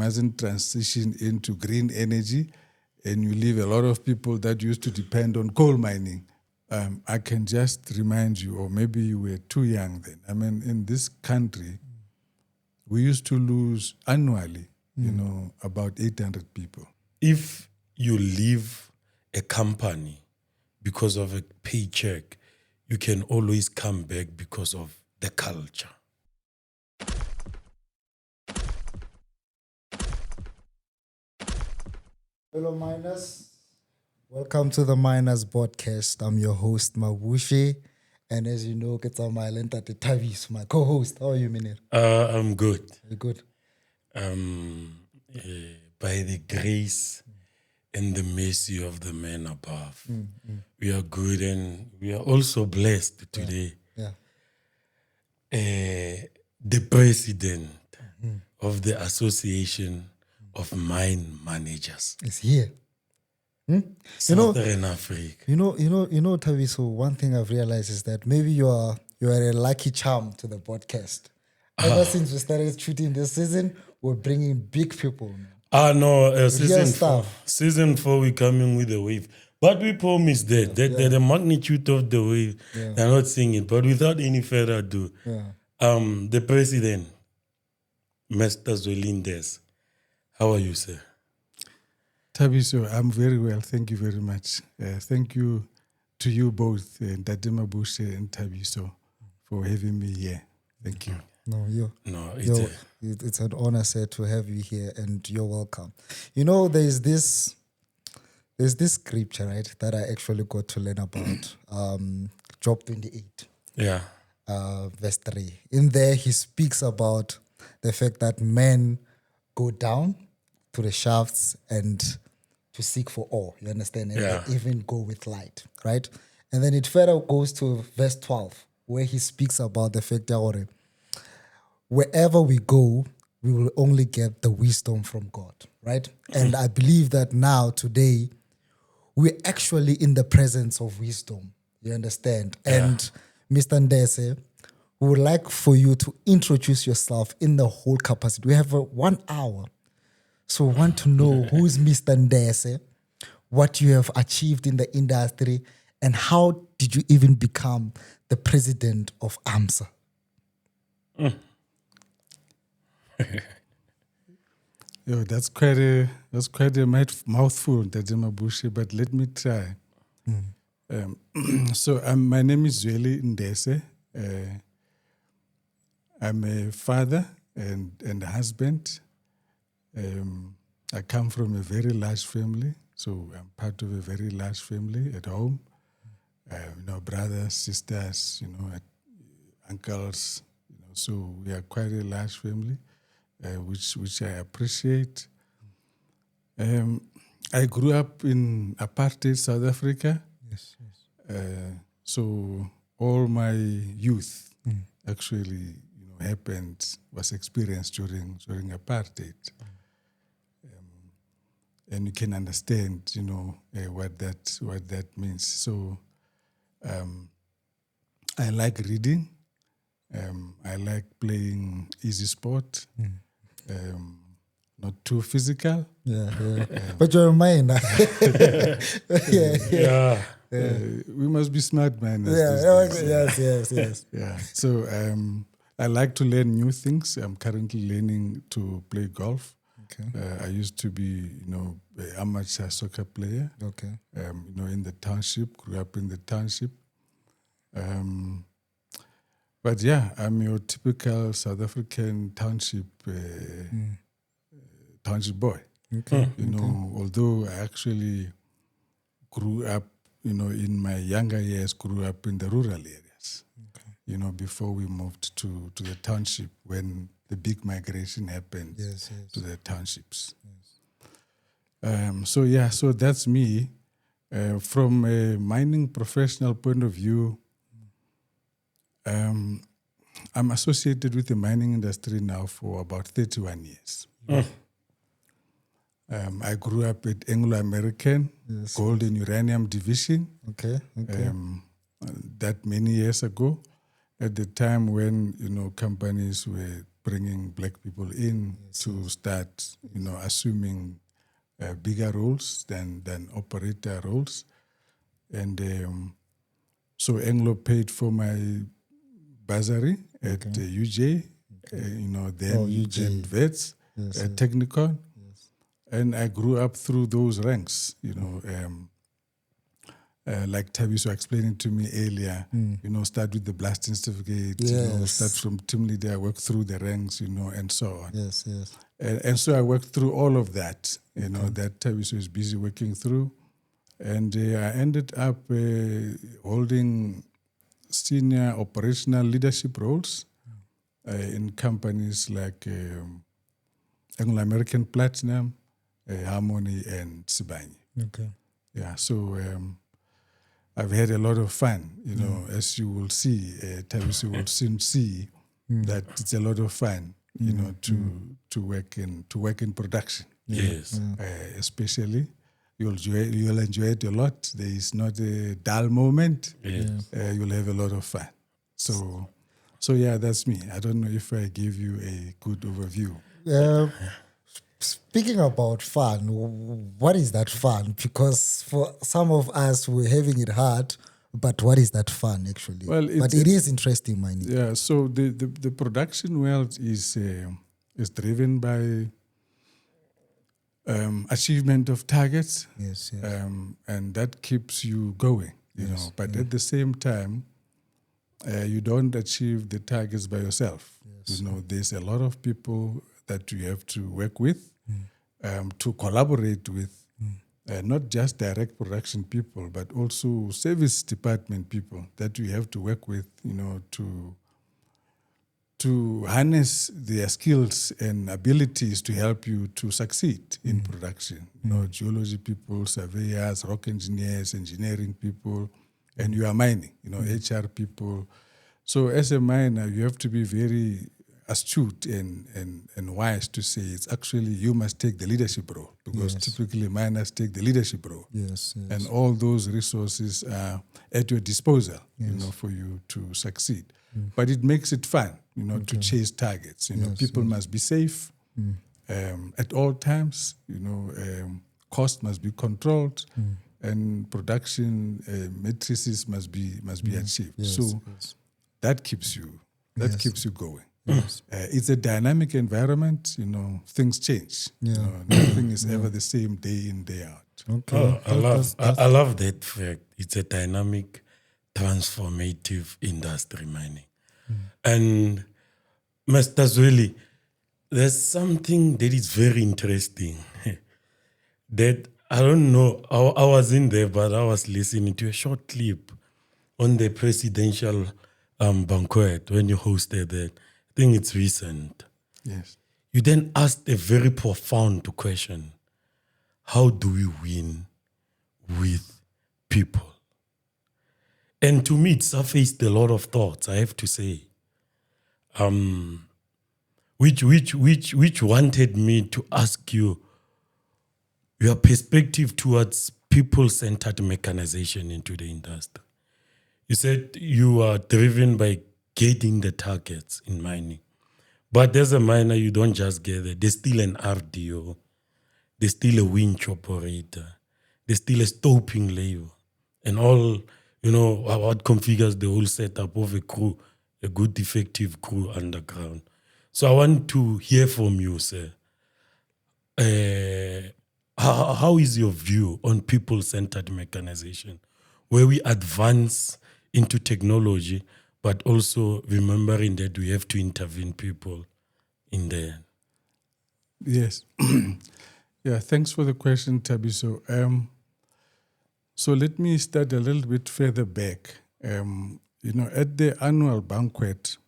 mustn't transition into green energy, and you leave a lot of people that used to depend on coal mining. I can just remind you, or maybe you were too young then. I mean, in this country, we used to lose annually, about 800 people. If you leave a company because of a paycheck, you can always come back because of the culture. Hello, miners. Welcome to the Miners Podcast. I'm your host, Mabushe. And as you know, it's my Ntate Tavis, my co-host. How are you, Minir? I'm good. You're good. By the grace and the mercy of the man above, we are good, and we are also blessed today. Yeah. The president of the Association of Mine Managers. It's here. Southern Africa. You know, Taviso, one thing I've realized is that maybe you are a lucky charm to the podcast. Ever since we started shooting this season, we're bringing big people. No, season 4, we're coming with a wave. But we promised that the magnitude of the wave, they're not seeing it. But without any further ado, the president, Mr. Zweli Ndese, how are you, sir? Tabiso, I'm very well. Thank you very much. Thank you to you both, Ndate Mabushe and Tabiso, for having me here. Thank you. It's an honor, sir, to have you here, and you're welcome. There's this scripture, right, that I actually got to learn about. Job 28. Yeah. Verse 3. In there, he speaks about the fact that men go down to the shafts and to seek for ore, you understand? And they even go with light, right? And then it further goes to verse 12, where he speaks about the fact that wherever we go, we will only get the wisdom from God, right? And I believe that now, today, we're actually in the presence of wisdom, you understand? And Mr. Ndese, we would like for you to introduce yourself in the whole capacity. We have 1 hour. So we want to know who's Mr. Ndese, what you have achieved in the industry, and how did you even become the president of AMMSA? That's quite a mouthful, Ndate, but let me try. So my name is Zweli Ndese. I'm a father and a husband. I come from a very large family, so I'm part of a very large family at home. Brothers, sisters, uncles. So we are quite a large family, which I appreciate. I grew up in apartheid South Africa. Yes. So all my youth actually was experienced during apartheid. And you can understand, what that means. So I like reading. I like playing easy sport. Not too physical. But you're a miner. We must be smart miners. Yes. Yeah. So I like to learn new things. I'm currently learning to play golf. Okay. I used to be, an amateur soccer player. Okay. In the township, grew up in the township. But yeah, I'm your typical South African township boy. Okay. Although I actually grew up, in my younger years, grew up in the rural areas. Okay. Before we moved to the township when the big migration happened to the townships. Yes. So that's me. From a mining professional point of view, I'm associated with the mining industry now for about 31 years. I grew up at Anglo American Gold and Uranium Division. Okay. That many years ago, at the time when companies were bringing black people in to start, assuming bigger roles than operator roles. And so Anglo paid for my bursary at UJ, then VETS, Technicon. And I grew up through those ranks, like Tabiso explaining to me earlier, start with the blasting certificate, start from team leader, work through the ranks, and so on. Yes. And so I worked through all of that, that Tabiso is busy working through. And I ended up holding senior operational leadership roles in companies like Anglo American Platinum, Harmony, and Sibanye. Okay. Yeah, so I've had a lot of fun, as you will see, Tabiso will soon see that it's a lot of fun, to work in production. Yes. Especially, you'll enjoy it a lot. There is not a dull moment. Yes. You'll have a lot of fun. So yeah, that's me. I don't know if I gave you a good overview. Speaking about fun, what is that fun? Because for some of us, we're having it hard, but what is that fun actually? Well, it is interesting, man. Yeah, so the production world is driven by achievement of targets. Yes. And that keeps you going, But at the same time, you don't achieve the targets by yourself. Yes. There's a lot of people that you have to work with, to collaborate with, not just direct production people, but also service department people that you have to work with, to harness their skills and abilities to help you to succeed in production. Geology people, surveyors, rock engineers, engineering people, and you are mining, HR people. So as a miner, you have to be very astute and wise to say it's actually you must take the leadership role, because typically miners take the leadership role. Yes. And all those resources are at your disposal, for you to succeed. But it makes it fun, to chase targets. People must be safe at all times. Cost must be controlled, and production matrices must be achieved. That keeps you keeps you going. It's a dynamic environment. Things change. Nothing is ever the same day in, day out. Okay. I love that fact. It's a dynamic, transformative industry, mining. And Mr. Zweli, there's something that is very interesting that I don't know. I was in there, but I was listening to a short clip on the presidential banquet when you hosted that. I think it's recent. Yes. You then asked a very profound question. How do we win with people? And to me, it surfaced a lot of thoughts, I have to say, which wanted me to ask you your perspective towards people-centered mechanization into the industry. You said you are driven by getting the targets in mining. But as a miner, you don't just get it. There's still an RDO. There's still a winch operator. There's still a stoping labor. And all, what configures the whole setup of a crew, a good, effective crew underground. So I want to hear from you, sir. How is your view on people-centered mechanization, where we advance into technology, but also remembering that we have to intervene people in there? Yes. Yeah, thanks for the question, Tabiso. So let me start a little bit further back. At the annual banquet,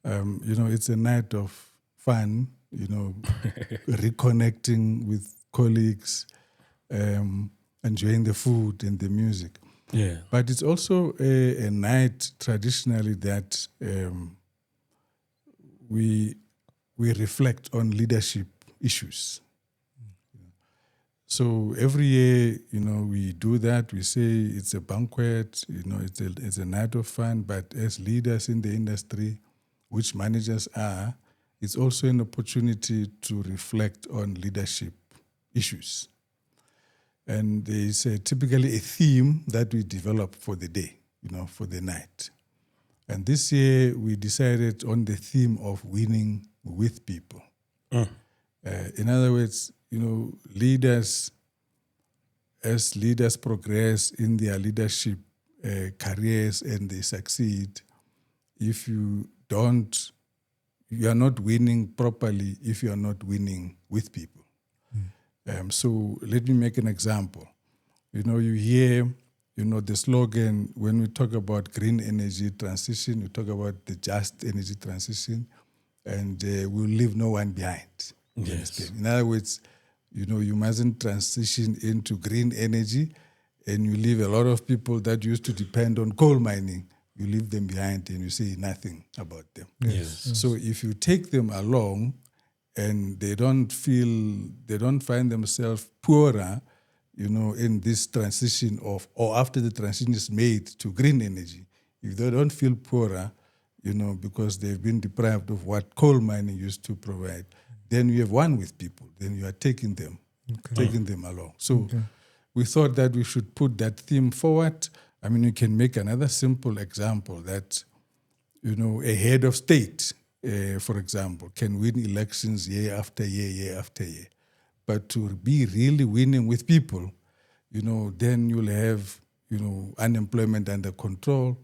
it's a night of fun, reconnecting with colleagues, enjoying the food and the music. Yeah. But it's also a night traditionally that we reflect on leadership issues. So every year, we do that. We say it's a banquet, it's a night of fun, but as leaders in the industry, which managers are, it's also an opportunity to reflect on leadership issues. And there is typically a theme that we develop for the day, for the night. And this year we decided on the theme of winning with people. In other words, leaders, as leaders progress in their leadership careers and they succeed, if you are not winning properly if you are not winning with people. So let me make an example. You hear, the slogan when we talk about green energy transition, we talk about the just energy transition, and we'll leave no one behind. Yes. In other words, you mustn't transition into green energy and you leave a lot of people that used to depend on coal mining. You leave them behind and you say nothing about them. Yes. So if you take them along and they don't find themselves poorer, in this transition or after the transition is made to green energy, if they don't feel poorer, because they've been deprived of what coal mining used to provide, then you have won with people. Then you are taking them along. So we thought that we should put that theme forward. I mean, you can make another simple example that, a head of state, for example, can win elections year after year. But to be really winning with people, then you'll have, unemployment under control,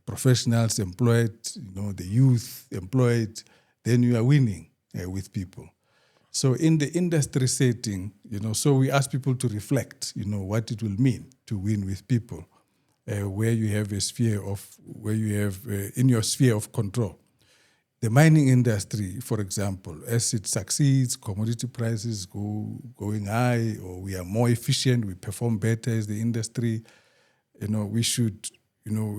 professionals employed, the youth employed, then you are winning with people. So in the industry setting, so we ask people to reflect, what it will mean to win with people, where you have in your sphere of control. The mining industry, for example, as it succeeds, commodity prices going high, or we are more efficient, we perform better as the industry, we should,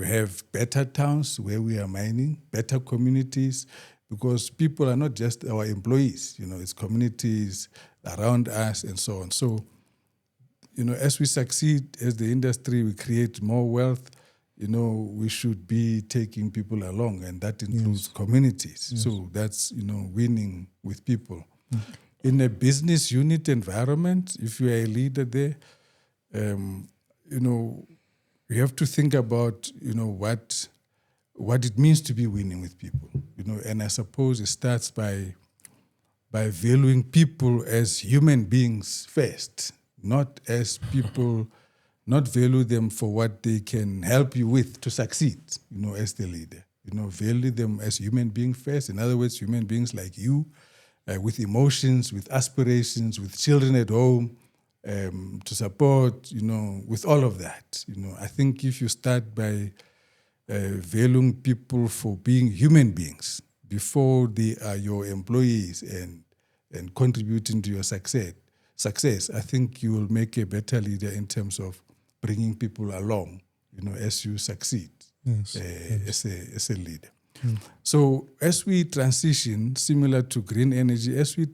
have better towns where we are mining, better communities, because people are not just our employees, it's communities around us and so on. So, as we succeed as the industry, we create more wealth, we should be taking people along, and that includes communities. Yes. So that's, winning with people. In a business unit environment, if you are a leader there, you have to think about, what it means to be winning with people, and I suppose it starts by valuing people as human beings first, not as people, not value them for what they can help you with to succeed, as the leader. Value them as human beings first. In other words, human beings like you, with emotions, with aspirations, with children at home, to support, with all of that. I think if you start by valuing people for being human beings before they are your employees and contributing to your success, I think you will make a better leader in terms of bringing people along, as you succeed as a leader. So as we transition, similar to green energy, as we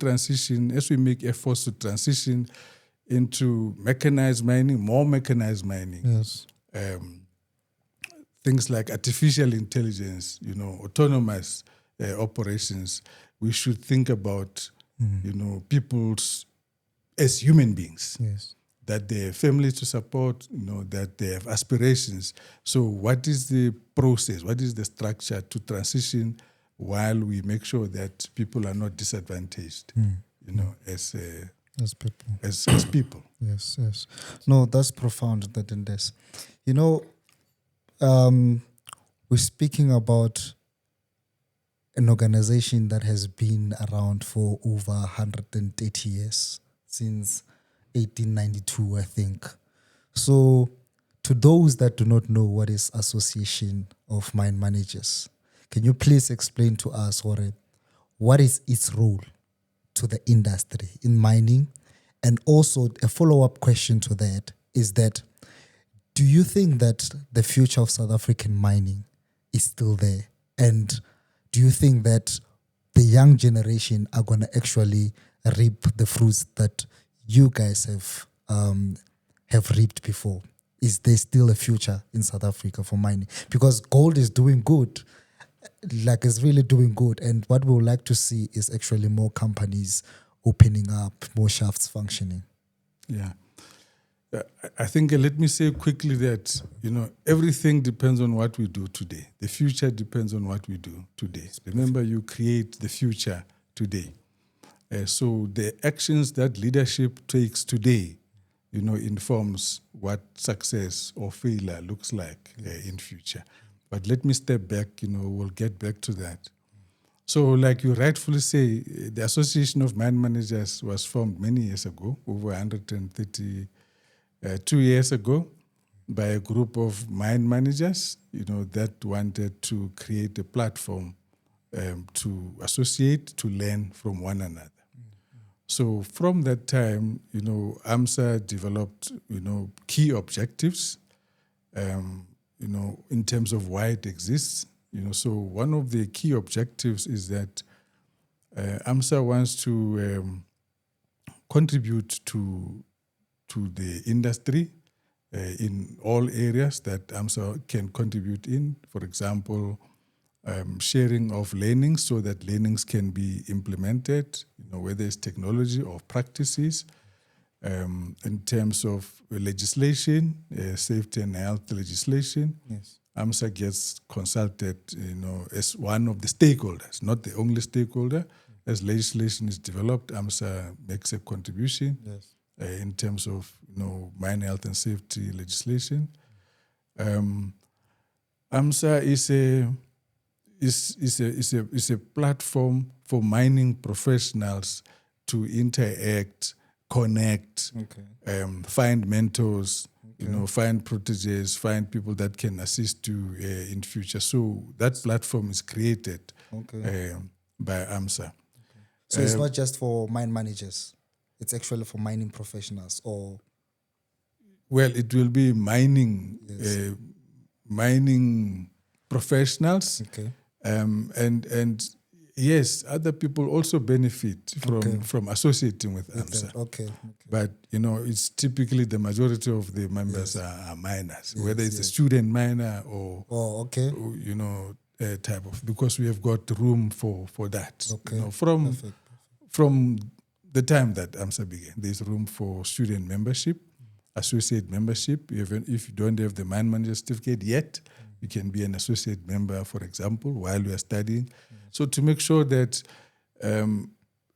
make efforts to transition into mechanized mining, more mechanized mining, things like artificial intelligence, autonomous operations, we should think about, people as human beings. Yes. That they have families to support, that they have aspirations. So what is the process? What is the structure to transition while we make sure that people are not disadvantaged, as people? As people. Yes. No, that's profound, that Ndese. We're speaking about an organization that has been around for over 130 years, since 1892, I think. So, to those that do not know what is Association of Mine Managers, can you please explain to us, what is its role to the industry in mining? And also, a follow-up question to that is that, do you think that the future of South African mining is still there? And do you think that the young generation are going to actually reap the fruits that you guys have reaped before? Is there still a future in South Africa for mining? Because gold is doing good. like is really doing good. And what we would like to see is actually more companies opening up, more shafts functioning. Yeah. I think let me say quickly that, everything depends on what we do today. The future depends on what we do today. Remember, you create the future today. So the actions that leadership takes today, informs what success or failure looks like in future. But let me step back, we'll get back to that. So like you rightfully say, the Association of Mine Managers was formed many years ago, over 132 years ago, by a group of mine managers, that wanted to create a platform to associate, to learn from one another. So from that time, AMMSA developed, key objectives, in terms of why it exists. So one of the key objectives is that AMMSA wants to contribute to the industry in all areas that AMMSA can contribute in. For example, sharing of learnings so that learnings can be implemented, whether it's technology or practices. In terms of legislation, safety and health legislation, Yes. AMMSA gets consulted, as one of the stakeholders, not the only stakeholder. As legislation is developed, AMMSA makes a contribution. Yes. In terms of mine health and safety legislation. AMMSA is a platform for mining professionals to interact, connect, find mentors, find proteges, find people that can assist you in future. So that platform is created by AMMSA. So it's not just for mine managers. It's actually for mining professionals, or well, it will be mining professionals, and yes, other people also benefit from associating with AMMSA. But it's typically the majority of the members are miners, whether it's a student miner or type of, because we have got room for that. From the time that AMMSA began, there's room for student membership, associate membership. Even if you don't have the mine manager certificate yet, you can be an associate member, for example, while you are studying. So to make sure that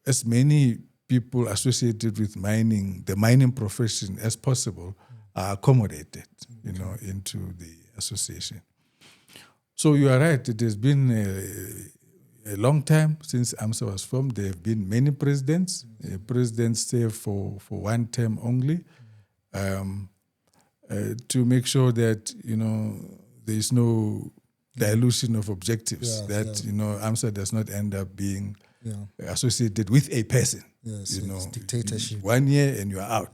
as many people associated with mining, the mining profession as possible, are accommodated, into the association. So you are right. It has been a long time since AMMSA was formed. There have been many presidents. Presidents serve for one term only, to make sure that there is no dilution of objectives. AMMSA does not end up being associated with a person. Dictatorship. 1 year and you are out.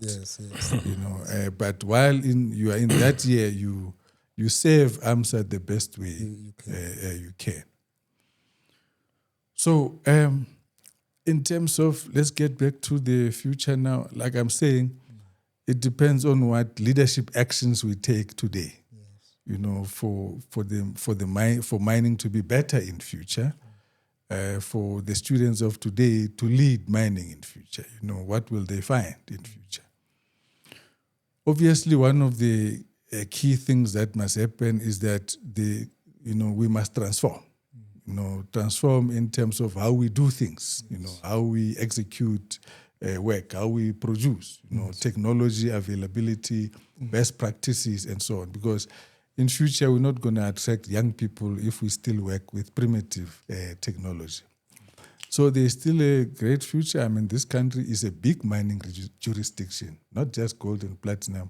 But while you are in that year, you serve AMMSA the best way you can. So, in terms of, let's get back to the future now. Like I'm saying, it depends on what leadership actions we take today. For mining to be better in future, for the students of today to lead mining in future. What will they find in future? Obviously, one of the key things that must happen is that we must transform. Transform in terms of how we do things, how we execute work, how we produce, technology availability, best practices, and so on. Because in future, we're not going to attract young people if we still work with primitive technology. So there's still a great future. I mean, this country is a big mining jurisdiction, not just gold and platinum,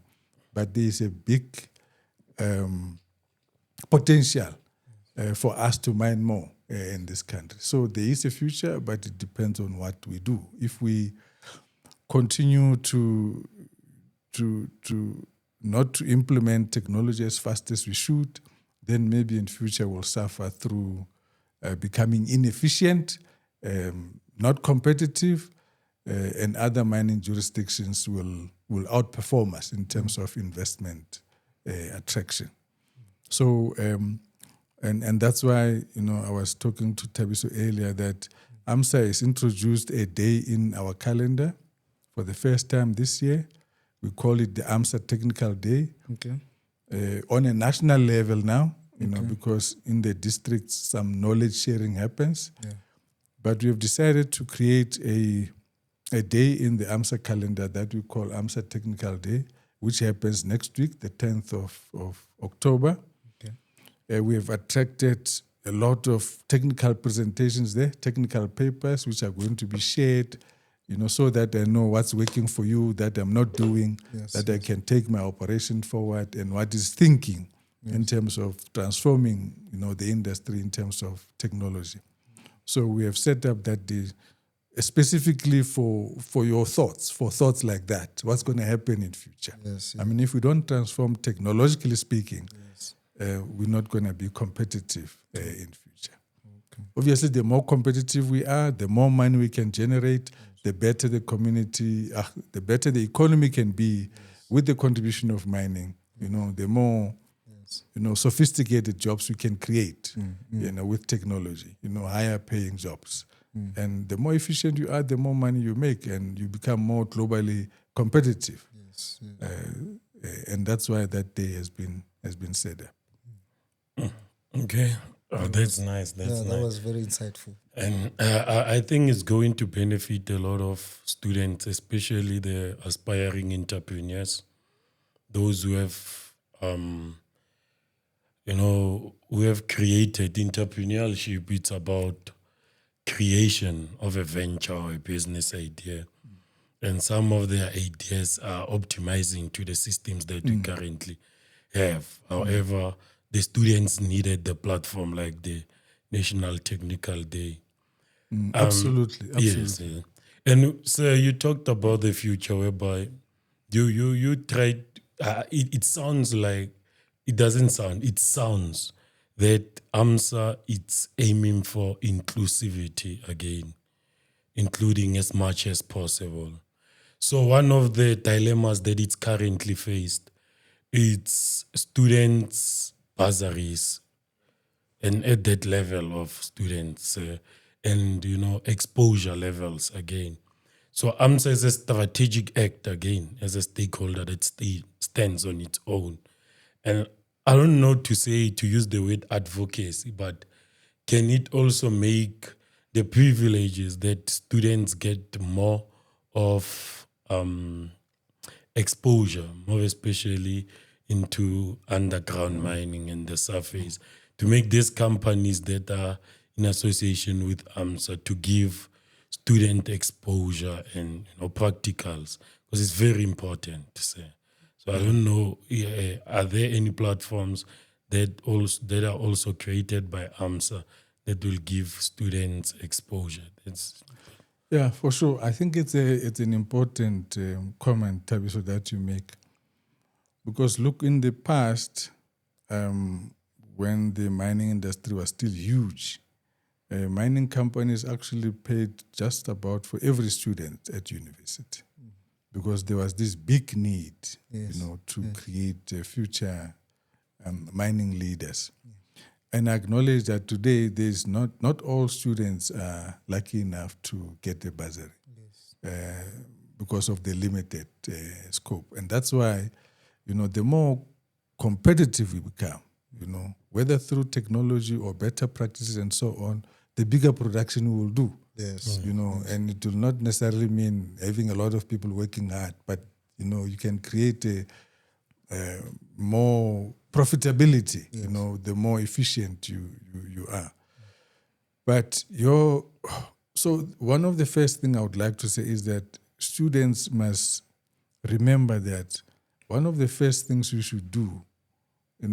but there is a big potential for us to mine more in this country. So there is a future, but it depends on what we do. If we continue to not to implement technology as fast as we should, then maybe in future we'll suffer through becoming inefficient, not competitive, and other mining jurisdictions will outperform us in terms of investment attraction. So And that's why, I was talking to Tabiso earlier that AMMSA has introduced a day in our calendar for the first time this year. We call it the AMMSA Technical Day. Okay. On a national level now, because in the districts some knowledge sharing happens. Yeah. But we have decided to create a day in the AMMSA calendar that we call AMMSA Technical Day, which happens next week, the 10th of October. Okay. We have attracted a lot of technical presentations there, technical papers, which are going to be shared, so that I know what's working for you, that I'm not doing, that I can take my operation forward, and what is thinking in terms of transforming, the industry in terms of technology. So we have set up that day specifically for your thoughts, for thoughts like that. What's going to happen in future? Yes, I mean, if we don't transform technologically speaking, we're not going to be competitive in future. Okay. Obviously, the more competitive we are, the more money we can generate, the better the community, the better the economy can be with the contribution of mining. The more sophisticated jobs we can create, with technology, higher paying jobs. And the more efficient you are, the more money you make, and you become more globally competitive. Yes. And that's why that day has been set up. Okay. Oh, that's nice. That's nice. That was very insightful. And I think it's going to benefit a lot of students, especially the aspiring entrepreneurs, those who have, who have created entrepreneurship. It's about creation of a venture or a business idea. And some of their ideas are optimizing to the systems that we currently have. However, the students needed the platform like the National Technical Day. Absolutely. Yes. Yeah. And so you talked about the future whereby you tried, it sounds like, it sounds that AMMSA is aiming for inclusivity again, including as much as possible. So one of the dilemmas that it's currently faced, it's students' bursaries, and at that level of students and, exposure levels again. So AMMSA is a strategic act again, as a stakeholder that stands on its own. And I don't know to use the word advocacy, but can it also make the privileges that students get more of exposure, more especially into underground mining and the surface, to make these companies that are in association with AMMSA to give student exposure and practicals, because it's very important to say. So I don't know, are there any platforms that are also created by AMMSA that will give students exposure? Yeah, for sure. I think it's an important comment, Tabiso, that you make. Because look, in the past, when the mining industry was still huge, mining companies actually paid just about for every student at university. Because there was this big need, to create future mining leaders. And I acknowledge that today there's not all students are lucky enough to get a bursary because of the limited scope. And that's why, the more competitive we become, whether through technology or better practices and so on, the bigger production we will do. Yes. And it will not necessarily mean having a lot of people working hard, but, you can create a more profitability, the more efficient you are. But so one of the first things I would like to say is that students must remember that one of the first things you should do,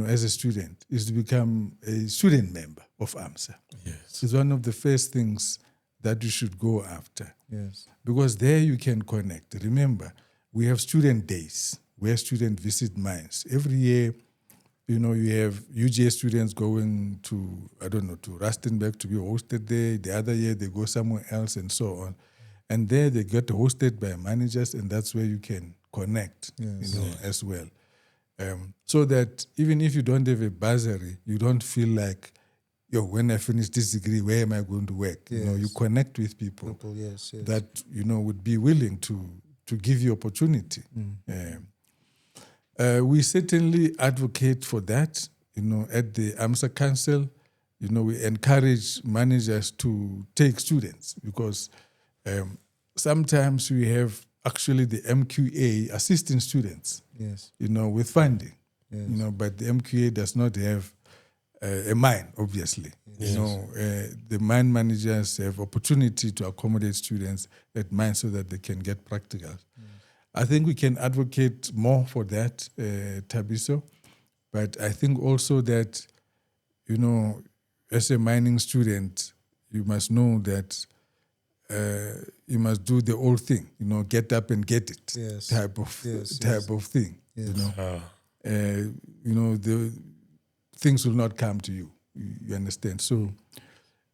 as a student, is to become a student member of AMMSA. Yes. It's one of the first things that you should go after. Yes. Because there you can connect. Remember, we have student days where students visit mines. Every year, you have UGA students going to Rustenburg to be hosted there. The other year, they go somewhere else and so on. And there they get hosted by managers, and that's where you can connect, as well. So that even if you don't have a bursary, you don't feel like when I finish this degree, where am I going to work? Yes. You connect with people Yes. that, would be willing to give you opportunity. We certainly advocate for that. At the AMMSA Council, we encourage managers to take students because sometimes we have actually the MQA assisting students, Yes. with funding, Yes. but the MQA does not have a mine, obviously. Yes. The mine managers have opportunity to accommodate students at mine so that they can get practicals. I think we can advocate more for that, Tabiso, but I think also that, as a mining student, you must know that you must do the old thing, get up and get it type of thing. Yes. The things will not come to you. You understand? So,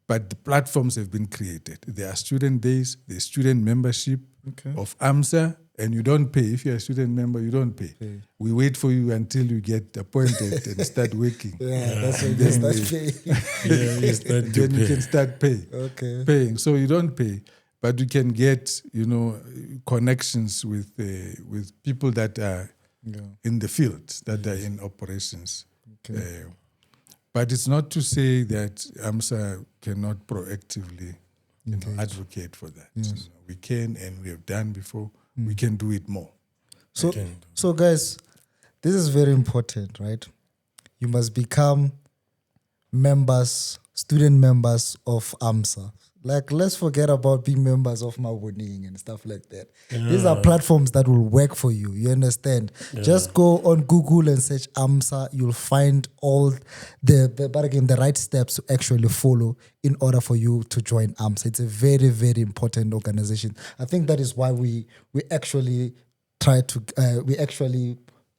but the platforms have been created. There are student days, there's student membership of AMMSA, and you don't pay. If you're a student member, you don't pay. We wait for you until you get appointed and start working. That's when you start paying. Then you can start paying. So you don't pay, but you can get, connections with people that are in the field, that are in operations. But it's not to say that AMMSA cannot proactively advocate for that. Yes. We can, and we have done before. We can do it more. So guys, this is very important, right? You must become student members of AMMSA. Like, let's forget about being members of Maboning and stuff like that. These are platforms that will work for you. You understand? Just go on Google and search AMMSA. You'll find all the right steps to actually follow in order for you to join AMMSA. It's a very, very important organization. I think that is why we actually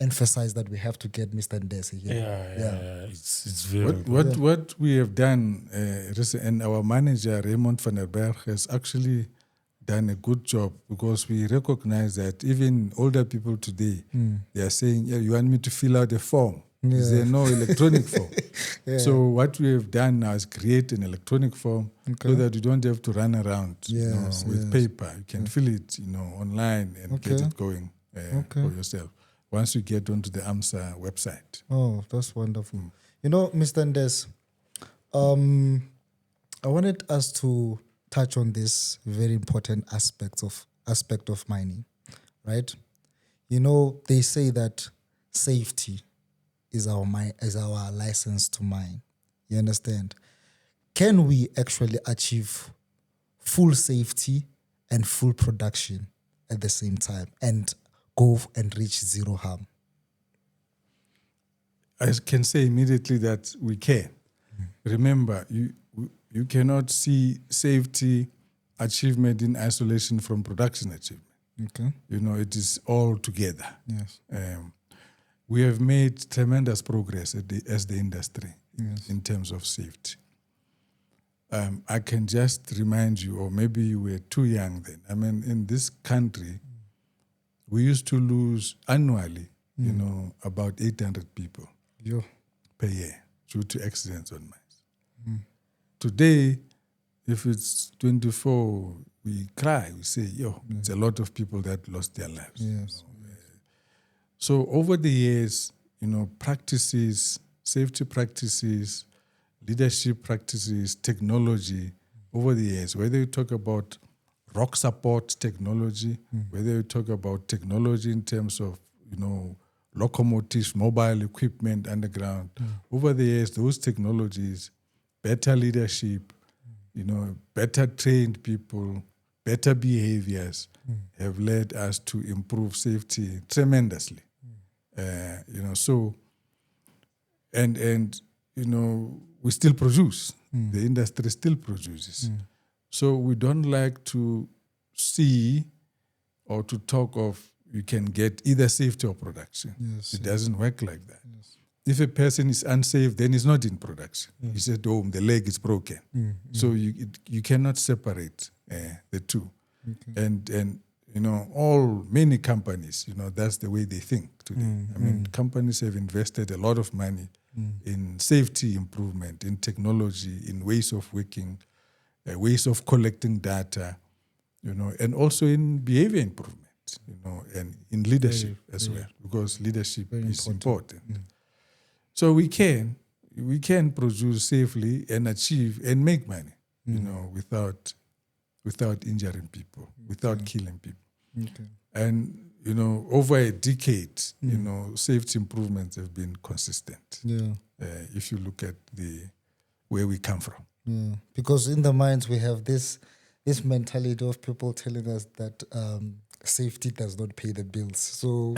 emphasize that we have to get Mr. Ndese here. It's very what we have done, and our manager Raymond van der Berg has actually done a good job, because we recognize that even older people today, they are saying, you want me to fill out a form? Is there no electronic form? So what we have done now is create an electronic form so that you don't have to run around with paper. You can fill it online and get it going for yourself once you get onto the AMMSA website. Oh, that's wonderful. Mr. Ndese, I wanted us to touch on this very important aspect of mining, right? They say that safety is our license to mine. You understand? Can we actually achieve full safety and full production at the same time and go and reach zero harm? I can say immediately that we can. Remember, you cannot see safety achievement in isolation from production achievement. It is all together. Yes. We have made tremendous progress as the industry in terms of safety. I can just remind you, or maybe you were too young then. I mean, in this country, we used to lose annually, about 800 people per year due to accidents on mines. Today, if it's 24, we cry. We say, it's a lot of people that lost their lives. Yes. So over the years, practices, safety practices, leadership practices, technology, over the years, whether you talk about rock support technology, whether you talk about technology in terms of, locomotives, mobile equipment underground, over the years, those technologies, better leadership, better trained people, better behaviors have led us to improve safety tremendously. We still produce. The industry still produces. So we don't like to see or to talk of you can get either safety or production. It doesn't work like that. If a person is unsafe, then he's not in production. He's at home, the leg is broken. So you cannot separate the two. And many companies, that's the way they think today. Companies have invested a lot of money in safety improvement, in technology, in ways of working, ways of collecting data, and also in behavior improvement, and in leadership as well, because leadership is important. So we can produce safely and achieve and make money, without injuring people, without killing people. And, over a decade, safety improvements have been consistent. If you look at where we come from. Because in the mines we have this mentality of people telling us that safety does not pay the bills. So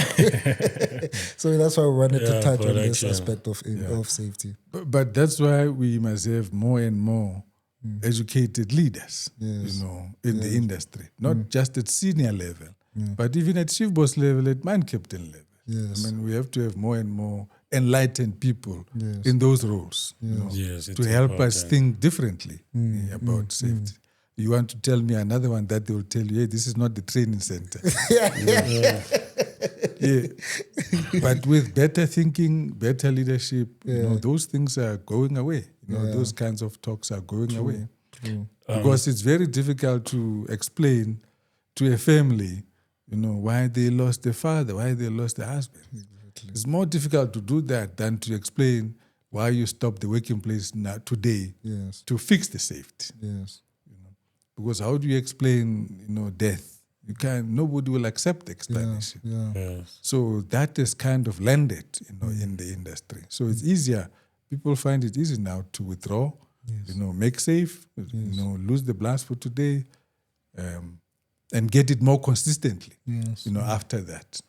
so that's why we wanted to touch on this aspect of safety. But that's why we must have more and more educated leaders, in the industry, not just at senior level, but even at chief boss level, at mine captain level. I mean, we have to have more and more enlightened people in those roles, to help us think differently about safety. You want to tell me another one that they will tell you, hey, this is not the training center. But with better thinking, better leadership, those things are going away. Those kinds of talks are going away. Because it's very difficult to explain to a family, why they lost their father, why they lost their husband. Exactly. It's more difficult to do that than to explain why you stopped the working place today to fix the safety. Because how do you explain, death? You can't. Nobody will accept the explanation. So that is kind of landed, in the industry. So it's easier. People find it easy now to withdraw, make safe, lose the blast for today, and get it more consistently, after that,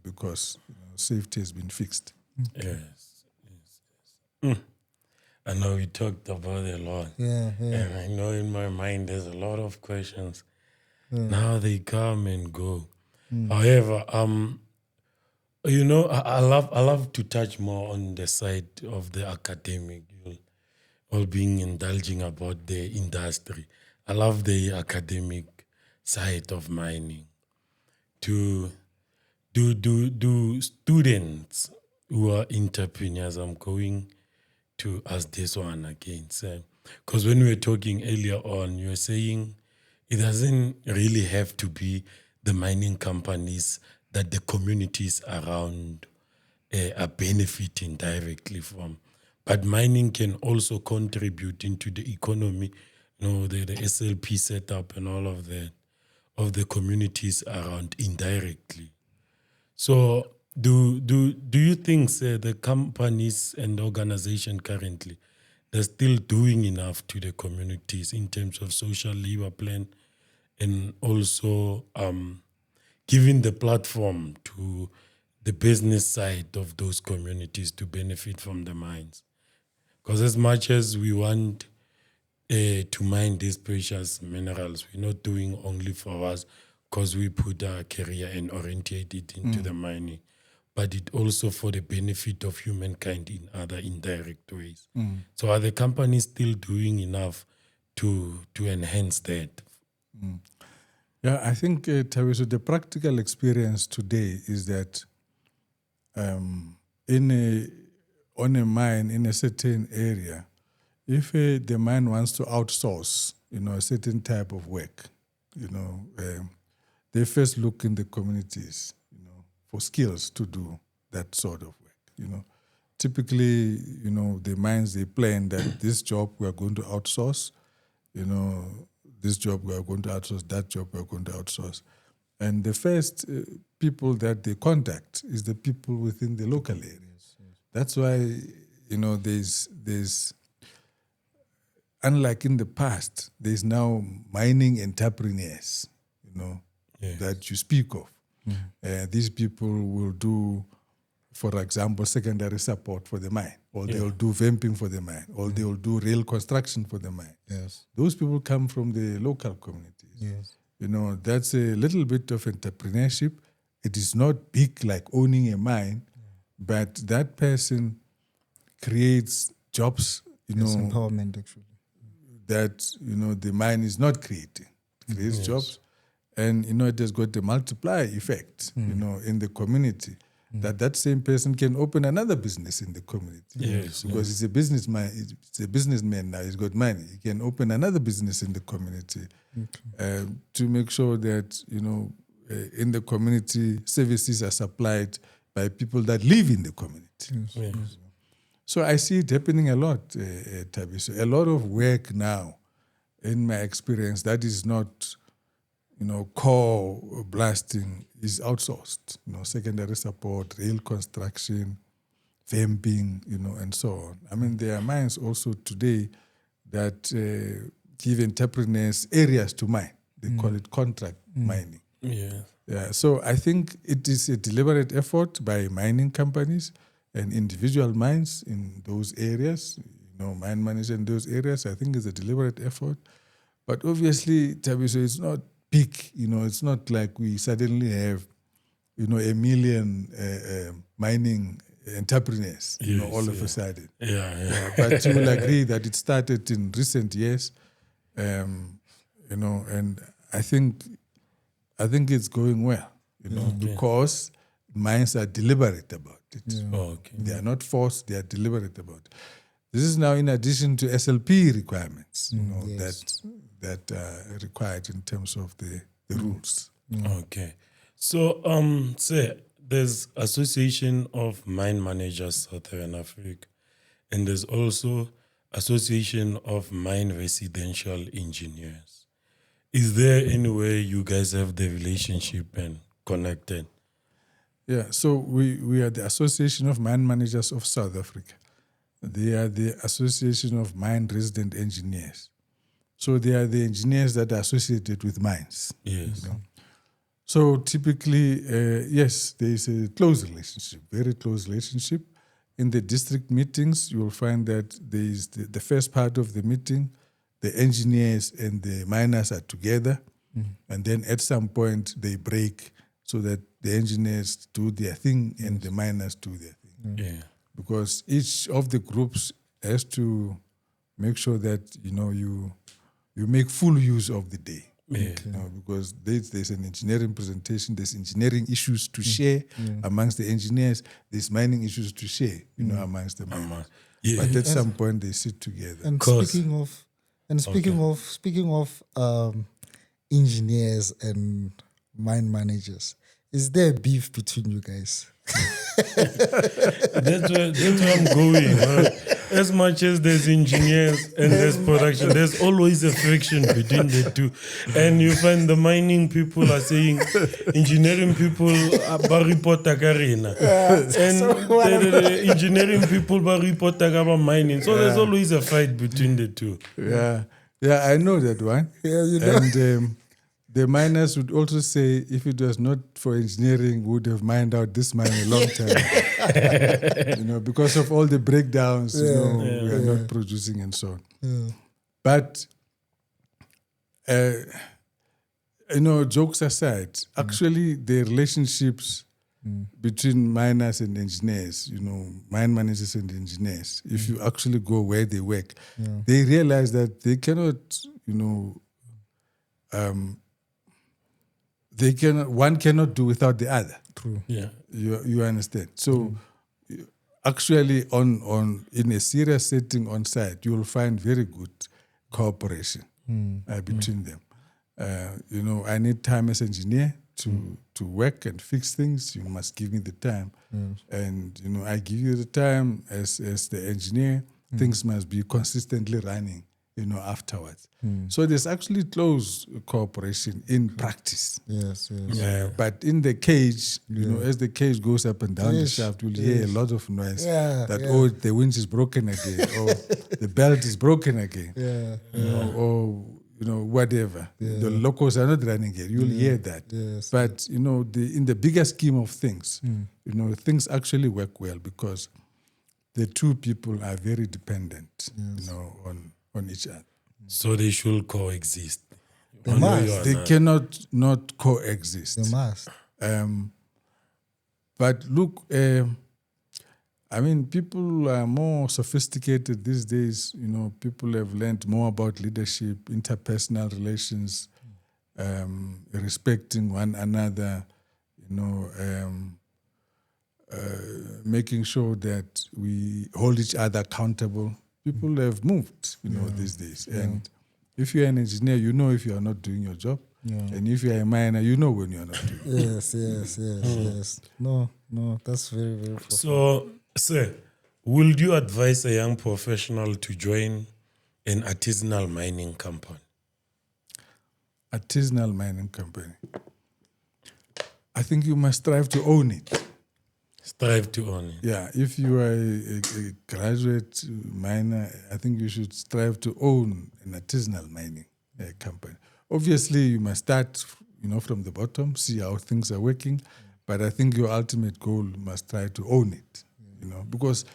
because safety has been fixed. Yes. I know we talked about it a lot. And I know in my mind there's a lot of questions. Now they come and go. However, I love to touch more on the side of the academic, all being indulging about the industry. I love the academic side of mining. Do students who are entrepreneurs, I'm going to ask this one again, because when we were talking earlier on, you were saying it doesn't really have to be the mining companies that the communities around are benefiting directly from, but mining can also contribute into the economy, the SLP setup and all of that, of the communities around indirectly. So do you think the companies and organizations currently, they're still doing enough to the communities in terms of social labor plan, and also giving the platform to the business side of those communities to benefit from the mines? Because as much as we want to mine these precious minerals, we're not doing only for us because we put our career and orientate it into the mining, but it also for the benefit of humankind in other indirect ways. So are the companies still doing enough to enhance that? Yeah, I think, Tawiso, the practical experience today is that on a mine in a certain area, if the mine wants to outsource, a certain type of work, they first look in the communities, for skills to do that sort of work. Typically, the mines, they plan that this job we are going to outsource, this job we are going to outsource, that job we are going to outsource. And the first people that they contact is the people within the local areas. That's why, there's unlike in the past, there's now mining entrepreneurs, that you speak of. These people will do, for example, secondary support for the mine, or they'll do vamping for the mine, or they'll do rail construction for the mine. Those people come from the local communities. That's a little bit of entrepreneurship. It is not big like owning a mine, but that person creates jobs, It's empowerment, actually. That, the mine is not creating. It creates jobs. And, it has got a multiplier effect, in the community. that same person can open another business in the community. Yes, because it's a businessman. It's a businessman now. He's got money. He can open another business in the community to make sure that in the community services are supplied by people that live in the community. Yes. So I see it happening a lot, Tabiso. A lot of work now, in my experience, that is not, core blasting is outsourced. Secondary support, rail construction, vamping, and so on. I mean, there are mines also today that give entrepreneurs areas to mine. They call it contract mining. Yeah. So I think it is a deliberate effort by mining companies and individual mines in those areas, mine managers in those areas. I think it's a deliberate effort. But obviously, Tabiso, it's not big. It's not like we suddenly have, 1 million mining entrepreneurs, all of a sudden. But you will agree that it started in recent years, and I think it's going well, because mines are deliberate about it. They are not forced; they are deliberate about it. This is now in addition to SLP requirements, that are required in terms of the rules. Okay. So, say there's Association of Mine Managers Southern Africa, and there's also Association of Mine Residential Engineers. Is there any way you guys have the relationship and connected? Yeah, so we are the Association of Mine Managers of South Africa. They are the Association of Mine Resident Engineers. So they are the engineers that are associated with mines. Yes. So typically, yes, there is a close relationship, very close relationship. In the district meetings, you will find that there is the first part of the meeting, the engineers and the miners are together, and then at some point they break so that the engineers do their thing and the miners do their thing. Yeah. Because each of the groups has to make sure that you make full use of the day. Because there's an engineering presentation, there's engineering issues to share amongst the engineers, there's mining issues to share, amongst the miners. But at some point they sit together. And speaking of engineers and mine managers, is there beef between you guys? That's where I'm going. As much as there's engineers and there's production, there's always a friction between the two. And you find the mining people are saying engineering people ba reporta ka rena. And the engineering people ba reporta ka ba mining. So there's always a fight between the two. Yeah, I know that one. And the miners would also say, if it was not for engineering, we would have mined out this mine a long time. Because of all the breakdowns, we are not producing and so on. But, jokes aside, actually the relationships between miners and engineers, mine managers and engineers, if you actually go where they work, they realize that they cannot, one cannot do without the other. True. Yeah. You understand? So actually in a serious setting on site, you will find very good cooperation between them. I need time as engineer to work and fix things. You must give me the time. And I give you the time as the engineer. Things must be consistently running afterwards. So there's actually close cooperation in practice. Yes. But in the cage, as the cage goes up and down the shaft, you'll hear a lot of noise that, the winch is broken again, or the belt is broken again, or whatever. The locos are not running yet. You'll hear that. Yes. But, in the bigger scheme of things, things actually work well because the two people are very dependent, on each other. So they should coexist. They must. They cannot not coexist. They must. But look, people are more sophisticated these days. People have learned more about leadership, interpersonal relations, respecting one another. making sure that we hold each other accountable. People have moved, these days. And if you're an engineer, you know if you are not doing your job. Yeah. And if you're a miner, you know when you're not doing it. Yes. No, that's very, very profound. So, sir, would you advise a young professional to join an artisanal mining company? Artisanal mining company. I think you must strive to own it. Strive to own it. Yeah, if you are a graduate miner, I think you should strive to own an artisanal mining company. Obviously, you must start, from the bottom, see how things are working, but I think your ultimate goal must try to own it, because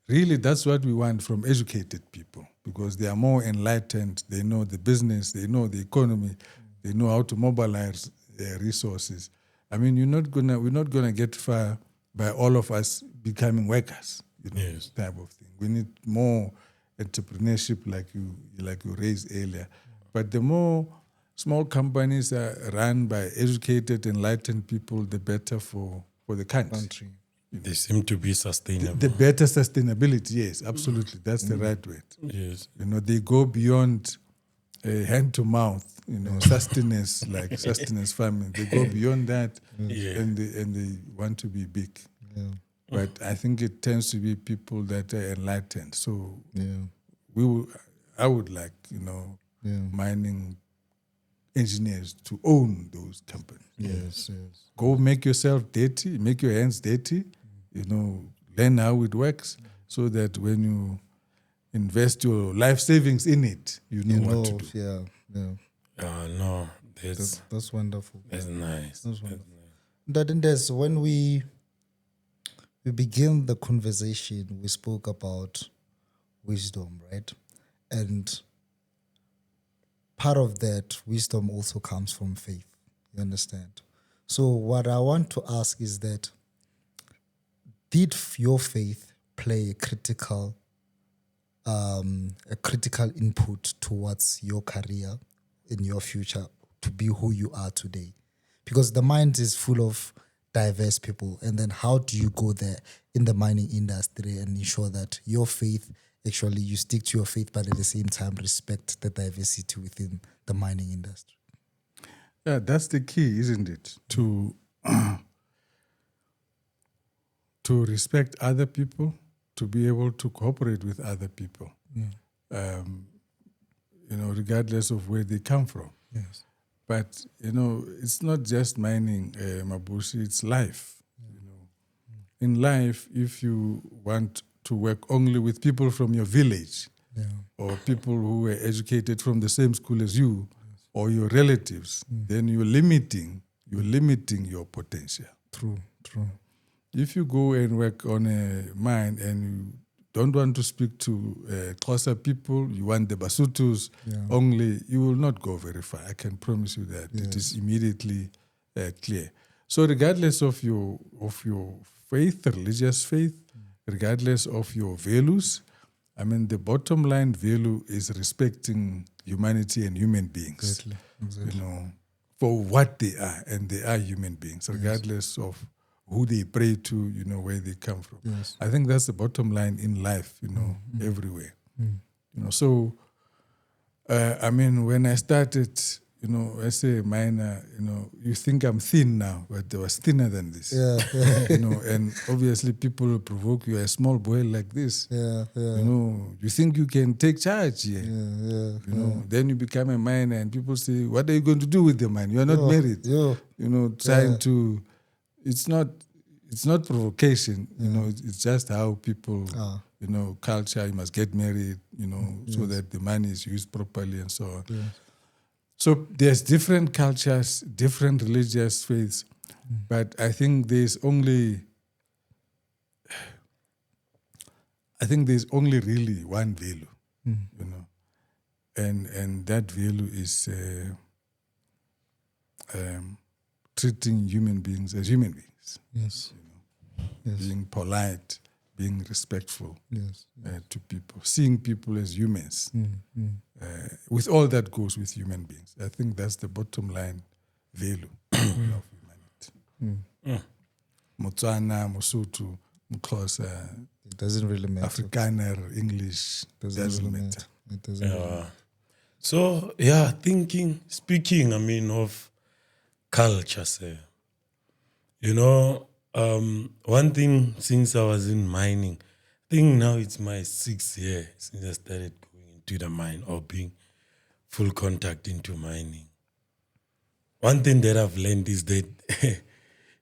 really that's what we want from educated people, because they are more enlightened, they know the business, they know the economy, they know how to mobilize their resources. I mean, we're not gonna get far by all of us becoming workers, Yes. type of thing. We need more entrepreneurship, like you raised earlier. But the more small companies are run by educated, enlightened people, the better for the country. They seem to be sustainable. The better sustainability, yes, absolutely. That's the right word. Yes. They go beyond hand to mouth, sustenance, like sustenance farming. They go beyond that, and they want to be big. Yeah. But I think it tends to be people that are enlightened. So I would like, mining engineers to own those companies. Yes. Go make yourself dirty, make your hands dirty, learn how it works, so that when you invest your life savings in it, you know what to do. No, that's wonderful. That's nice. That's wonderful. Ndese, when we begin the conversation, we spoke about wisdom, right? And part of that wisdom also comes from faith. You understand? So what I want to ask is that, did your faith play a critical input towards your career in your future to be who you are today? Because the mind is full of diverse people, and then how do you go there in the mining industry and ensure that your faith, actually you stick to your faith, but at the same time respect the diversity within the mining industry? Yeah, that's the key, isn't it? To respect other people, to be able to cooperate with other people, regardless of where they come from. Yes. But, it's not just mining, Mabushi, it's life. In life, if you want to work only with people from your village, or people who were educated from the same school as you, or your relatives, then you're limiting your potential. True. If you go and work on a mine and you don't want to speak to Xhosa people, you want the Basutus only, you will not go very far. I can promise you that. It is immediately clear. So regardless of your faith, religious faith, regardless of your values, I mean, the bottom line value is respecting humanity and human beings. Exactly. For what they are, and they are human beings, regardless of who they pray to, where they come from. Yes. I think that's the bottom line in life, everywhere. So, when I started, as a miner, you think I'm thin now, but I was thinner than this. And obviously people provoke you, a small boy like this. You think you can take charge here. Then you become a miner and people say, what are you going to do with the mine? You are not married. Trying to... It's not provocation, it's just how people, culture, you must get married, so that the money is used properly and so on. So there's different cultures, different religious faiths, but I think there's only really one value, and that value is treating human beings as human beings. Yes. Being polite, being respectful to people, seeing people as humans, with all that goes with human beings. I think that's the bottom line value of humanity. Motswana, Mosotho, Mxhosa, It doesn't really matter. Afrikaner, English, doesn't really matter. It doesn't really matter. So, speaking, of culture, sir. One thing since I was in mining, I think now it's my 6th year since I started going into the mine or being full contact into mining. One thing that I've learned is that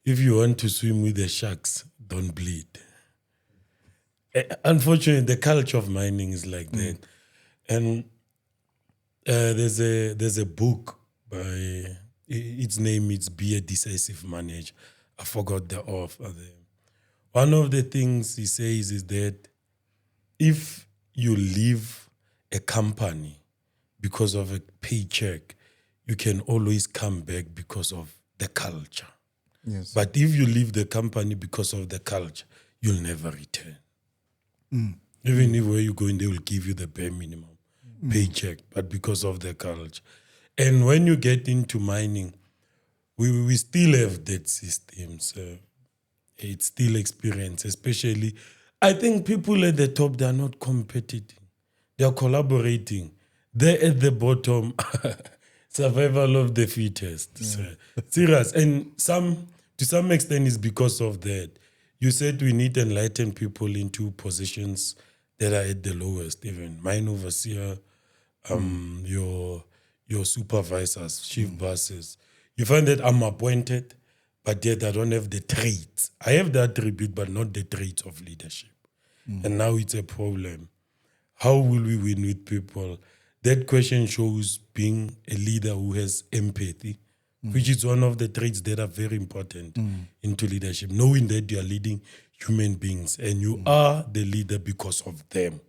if you want to swim with the sharks, don't bleed. Unfortunately, the culture of mining is like that. And there's a book by, its name is Be a Decisive Manager. I forgot the author there. One of the things he says is that if you leave a company because of a paycheck, you can always come back because of the culture. Yes. But if you leave the company because of the culture, you'll never return. Even if where you're going, they will give you the bare minimum paycheck, but because of the culture. And when you get into mining, we still have that systems. It's still experience, especially, I think people at the top, they're not competing. They're collaborating. They're at the bottom. Survival of the fittest. So, serious. And to some extent it's because of that. You said we need to enlighten people into positions that are at the lowest, even mine overseer, your supervisors, chief bosses. You find that I'm appointed, but yet I don't have the traits. I have the attribute, but not the traits of leadership. And now it's a problem. How will we win with people? That question shows being a leader who has empathy, which is one of the traits that are very important into leadership. Knowing that you are leading human beings and you are the leader because of them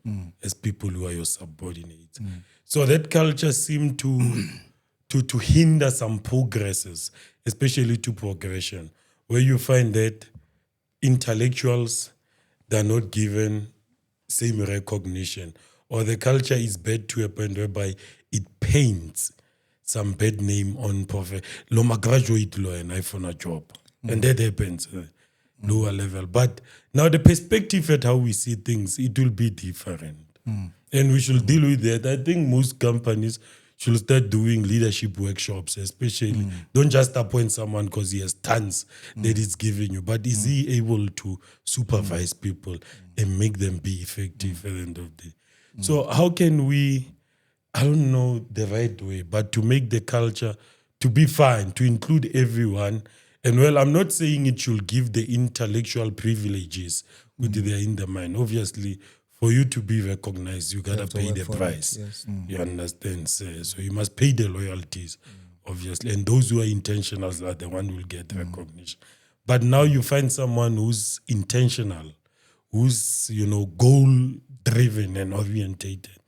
as people who are your subordinates. So that culture seemed to hinder some progresses, especially to progression, where you find that intellectuals, they're not given same recognition, or the culture is bad to a point whereby it paints some bad name on profit. Loma graduate law and I found a job. And that happens lower level. But now the perspective at how we see things, it will be different. And we should deal with that. I think most companies should start doing leadership workshops, especially. Don't just appoint someone because he has tons that he's giving you, but is he able to supervise people and make them be effective at the end of the day? So how can we, I don't know the right way, but to make the culture to be fine, to include everyone. And well, I'm not saying it should give the intellectual privileges which they're in the mind. Obviously, for you to be recognized, you gotta pay the price. Yes. You understand? So you must pay the loyalties, obviously. And those who are intentional are the one who will get recognition. But now you find someone who's intentional, who's, goal driven and orientated.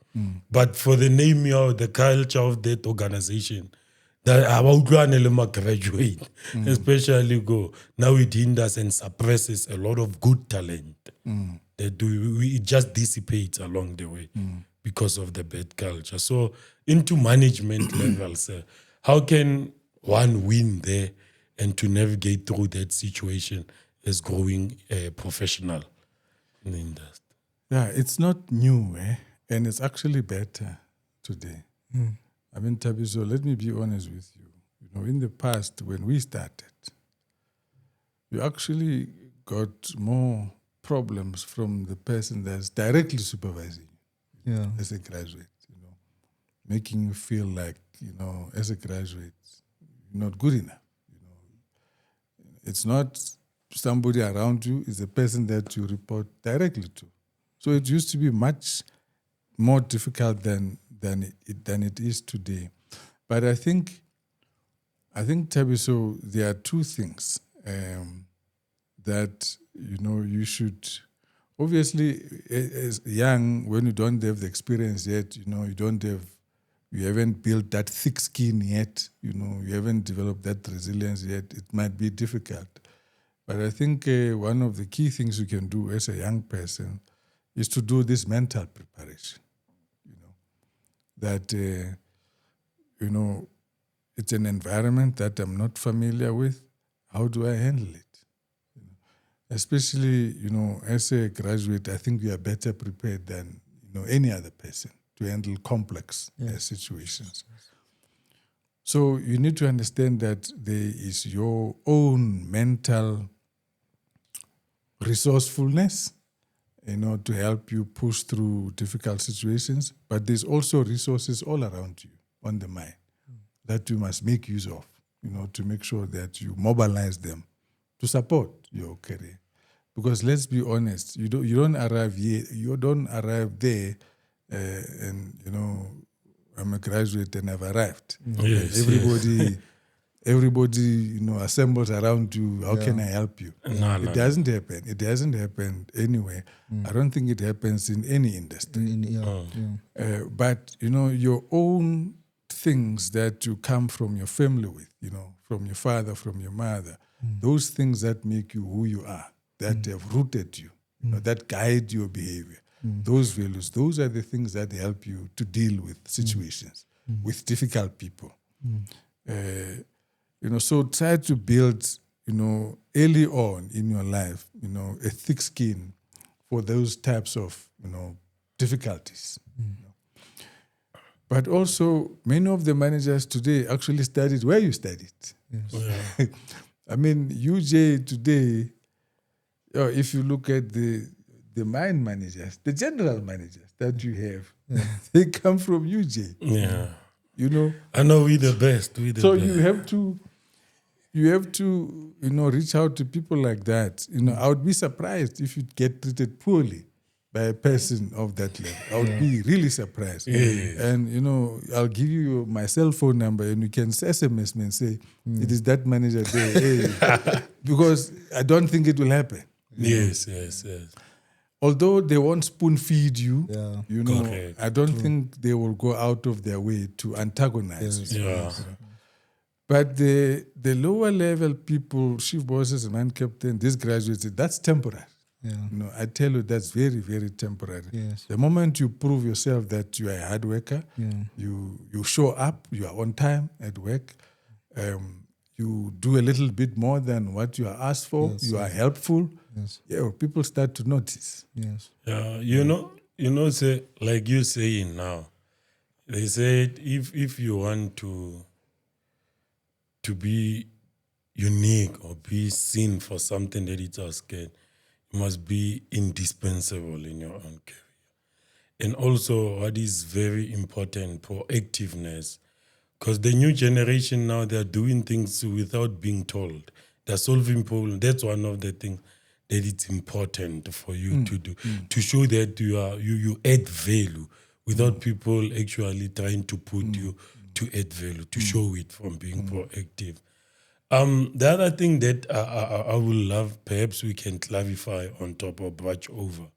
But for the name, the culture of that organization, that about graduate, especially go now, it hinders and suppresses a lot of good talent. That it just dissipates along the way because of the bad culture. So into management levels, how can one win there and to navigate through that situation as growing a professional in the industry? Yeah, it's not new, and it's actually better today. I mean, Tabiso, let me be honest with you. In the past, when we started, you actually got more problems from the person that's directly supervising you as a graduate, making you feel like, as a graduate, you're not good enough. It's not somebody around you, it's the person that you report directly to. So it used to be much more difficult than it is today. But I think Tabiso, there are two things that you should, obviously, as young, when you don't have the experience yet, you haven't built that thick skin yet, you haven't developed that resilience yet, it might be difficult. But I think one of the key things you can do as a young person is to do this mental preparation. That, it's an environment that I'm not familiar with. How do I handle it? especially, as a graduate, I think we are better prepared than, any other person to handle complex situations. So you need to understand that there is your own mental resourcefulness, to help you push through difficult situations, but there's also resources all around you on the mind that you must make use of, to make sure that you mobilize them to support your career. Because let's be honest, you don't arrive there, and I'm a graduate and I've arrived. Yes, Everybody, assembles around you. How can I help you? It doesn't happen. It hasn't happened anywhere. I don't think it happens in any industry. But, your own things that you come from your family with, from your father, from your mother, those things that make you who you are, that have rooted you, that guide your behavior, those values, those are the things that help you to deal with situations, with difficult people. So try to build, early on in your life, a thick skin for those types of, difficulties. But also, many of the managers today actually studied where you studied. Yes. I mean, UJ today, if you look at the mine managers, the general managers that you have, they come from UJ. Yeah. I know we the best. So you have to, reach out to people like that. I would be surprised if you get treated poorly by a person of that level. I would be really surprised. Yes. And, I'll give you my cell phone number and you can SMS me and say, it is that manager there. Hey. Because I don't think it will happen. Yes. Although they won't spoon feed you, Correct. I don't think they will go out of their way to antagonize you. Yeah. But the lower level people, chief bosses, man captain, these graduates, that's temporary. Yeah. I tell you, that's very, very temporary. Yes. The moment you prove yourself that you are a hard worker, you show up, you are on time at work, you do a little bit more than what you are asked for, you are helpful, people start to notice. Yes. Say, like you're saying now, they said if you want to be unique or be seen for something that it has get, you must be indispensable in your own career. And also what is very important, proactiveness. Because the new generation now, they're doing things without being told. They're solving problems. That's one of the things that it's important for you to do. To show that you add value without people actually trying to put you to add value, to show it from being proactive. The other thing that I would love, perhaps we can clarify on top or brush over,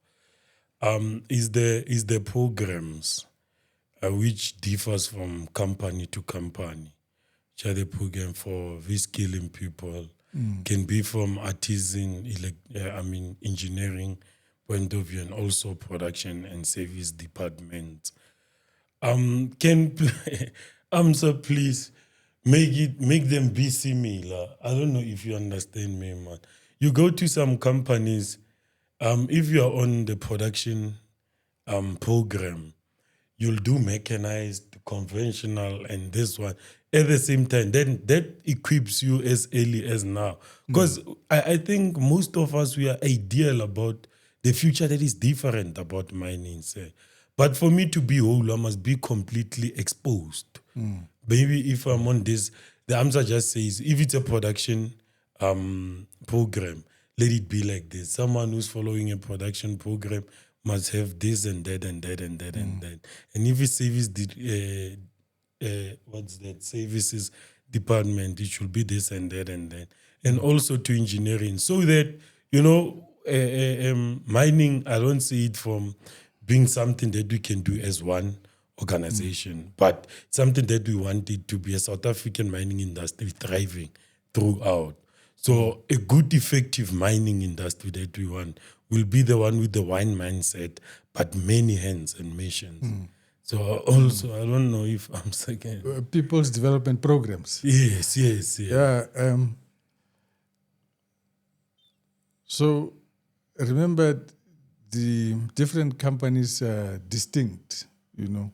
is the programs which differs from company to company. Which are the program for reskilling people, can be from artisan, engineering point of view, and also production and service department. Can AMMSA please make them be similar? I don't know if you understand me, man. You go to some companies, if you are on the production program, you'll do mechanized, conventional, and this one at the same time. Then that equips you as early as now. Because I think most of us, we are ideal about the future that is different about mining. Say. But for me to be whole, I must be completely exposed. Maybe if I'm on this, the AMMSA just says, if it's a production program, let it be like this. Someone who's following a production program must have this and that and that and that and that. And if it's service, services department, it should be this and that and that. And also to engineering, so that, mining, I don't see it from being something that we can do as one organization, but something that we want it to be a South African mining industry thriving throughout. So a good, effective mining industry that we want will be the one with the wine mindset, but many hands and machines. So also, I don't know if I'm second. People's development programs. Yes. Yeah. So remember, the different companies are distinct, and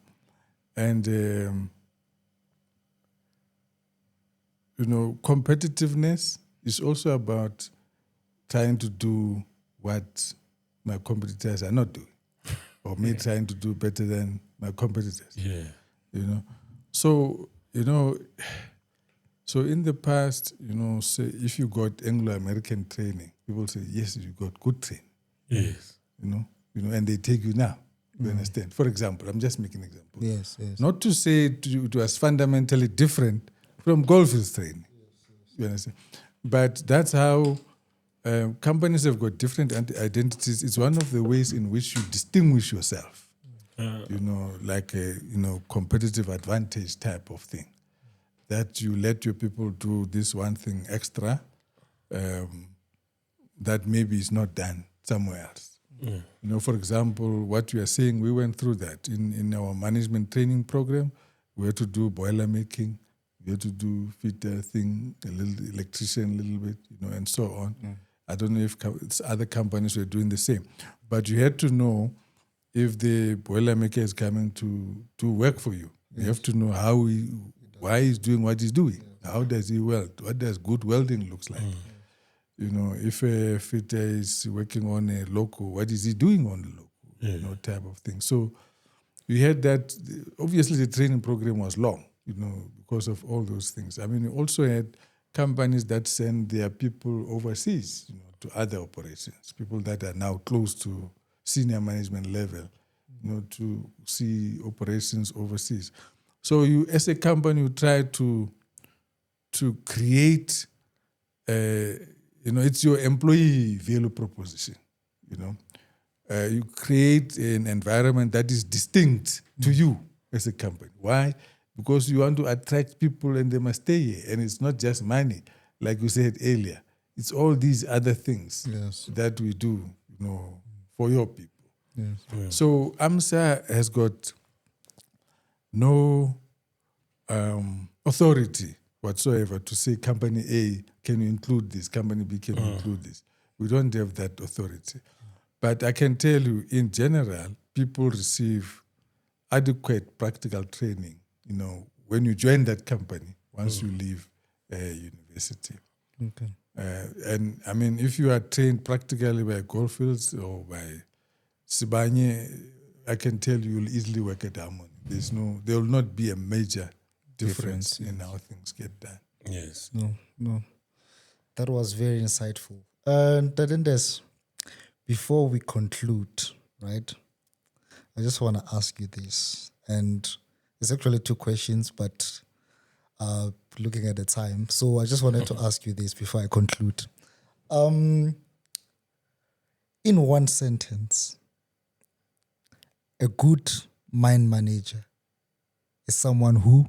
competitiveness is also about trying to do what my competitors are not doing, or me trying to do better than my competitors. Yeah. So so in the past, say if you got Anglo American training, people say yes, you got good training. Yes. And they take you now. You understand? For example, I'm just making an example. Yes. Not to say it was fundamentally different from Goldfields training. You understand? But that's how companies have got different identities. It's one of the ways in which you distinguish yourself. Like a competitive advantage type of thing. That you let your people do this one thing extra that maybe is not done somewhere else. For example, what you are saying, we went through that in our management training program. We had to do boiler making, we had to do fitter thing, a little electrician, a little bit, and so on. I don't know if other companies were doing the same, but you had to know if the boiler maker is coming to work for you. You have to know why he's doing what he's doing. How does he weld? What does good welding looks like? If a fitter is working on a loco, what is he doing on the loco? Type of thing. So we had that. Obviously, the training program was long, because of all those things. I mean, we also had companies that send their people overseas, to other operations, people that are now close to senior management level, to see operations overseas. So you, as a company, you try to create, it's your employee value proposition. You create an environment that is distinct to you as a company. Why? Because you want to attract people and they must stay here. And it's not just money, like you said earlier. It's all these other things that we do, for your people. Yes. Yeah. So AMMSA has got no authority whatsoever to say company A, can you include this? Company B, can you include this? We don't have that authority. But I can tell you, in general, people receive adequate practical training, when you join that company, once you leave university. Okay. And I mean, if you are trained practically by Goldfields or by Sibanye, I can tell you will easily work at Harmony. There will not be a major difference in how things get done. Yes. No. That was very insightful. Ndese, before we conclude, right, I just want to ask you this. And it's actually two questions, but looking at the time. So I just wanted to ask you this before I conclude. In one sentence, a good mine manager is someone who?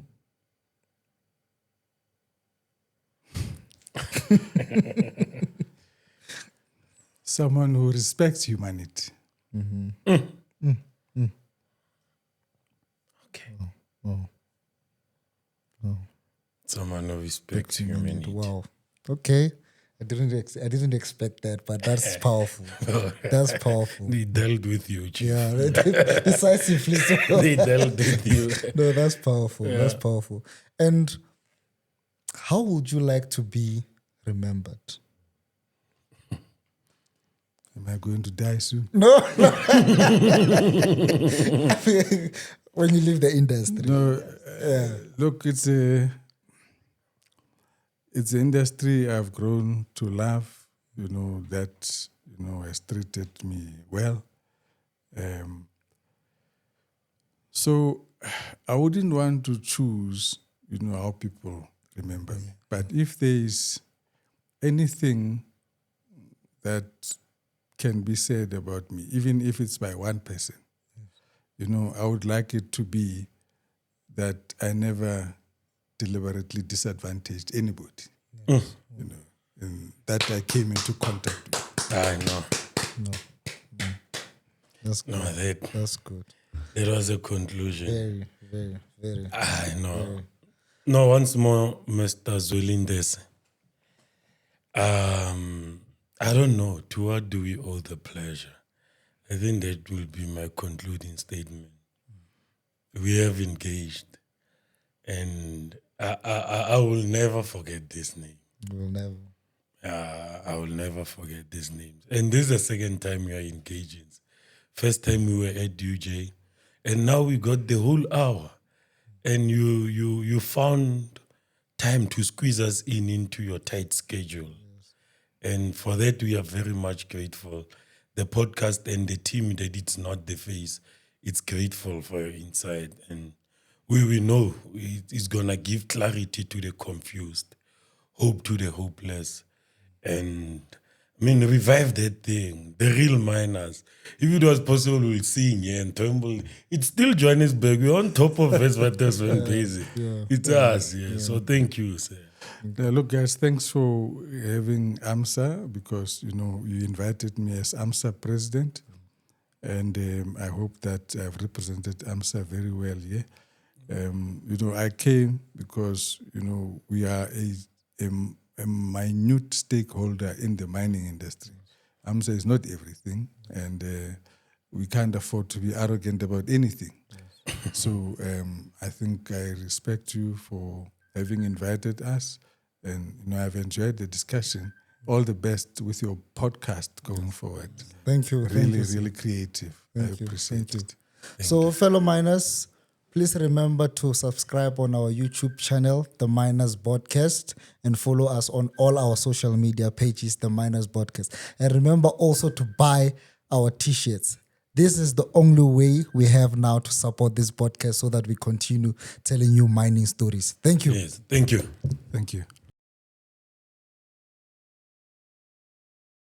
Someone who respects humanity. Okay. Oh. Someone who respects humanity. Wow. Okay. I didn't expect that, but that's powerful. That's powerful. They dealt with you, Chief. Yeah, decisively. They dealt with you. No, that's powerful. Yeah. That's powerful. And how would you like to be remembered? Am I going to die soon? No. When you leave the industry. No. Look, it's an industry I've grown to love. That has treated me well. So I wouldn't want to choose, how people remember me. But if there is anything that can be said about me, even if it's by one person, I would like it to be that I never deliberately disadvantaged anybody, and that I came into contact with. I know. No. That's good. No, That's good. That was a conclusion. Very, very, very. I know. No, once more, Mr. Zweli Ndese. I don't know. To what do we owe the pleasure? I think that will be my concluding statement. We have engaged, and I will never forget this name. We'll never. I will never forget these names. And this is the second time we are engaging. First time we were at UJ, and now we got the whole hour. And you found time to squeeze us into your tight schedule. Yes. And for that, we are very much grateful. The podcast and the team that it's not the face, it's grateful for your insight. And we know it's going to give clarity to the confused, hope to the hopeless. And I mean, revive that thing, the real miners. If it was possible, we'll sing here and tumble. It's still Johannesburg. We're on top of Westwatersrand Basic. It's us, yeah. So thank you, sir. Look, guys, thanks for having AMMSA, because, you invited me as AMMSA president. And I hope that I've represented AMMSA very well here. I came because, we are a minute stakeholder in the mining industry. AMMSA is not everything, and we can't afford to be arrogant about anything. Yes. So I think I respect you for having invited us, and I've enjoyed the discussion. All the best with your podcast going forward. Thank you. Really creative. I appreciate it. So, fellow miners, please remember to subscribe on our YouTube channel, The Miners Podcast, and follow us on all our social media pages, The Miners Podcast. And remember also to buy our t-shirts. This is the only way we have now to support this podcast so that we continue telling you mining stories. Thank you. Yes, thank you. Thank you.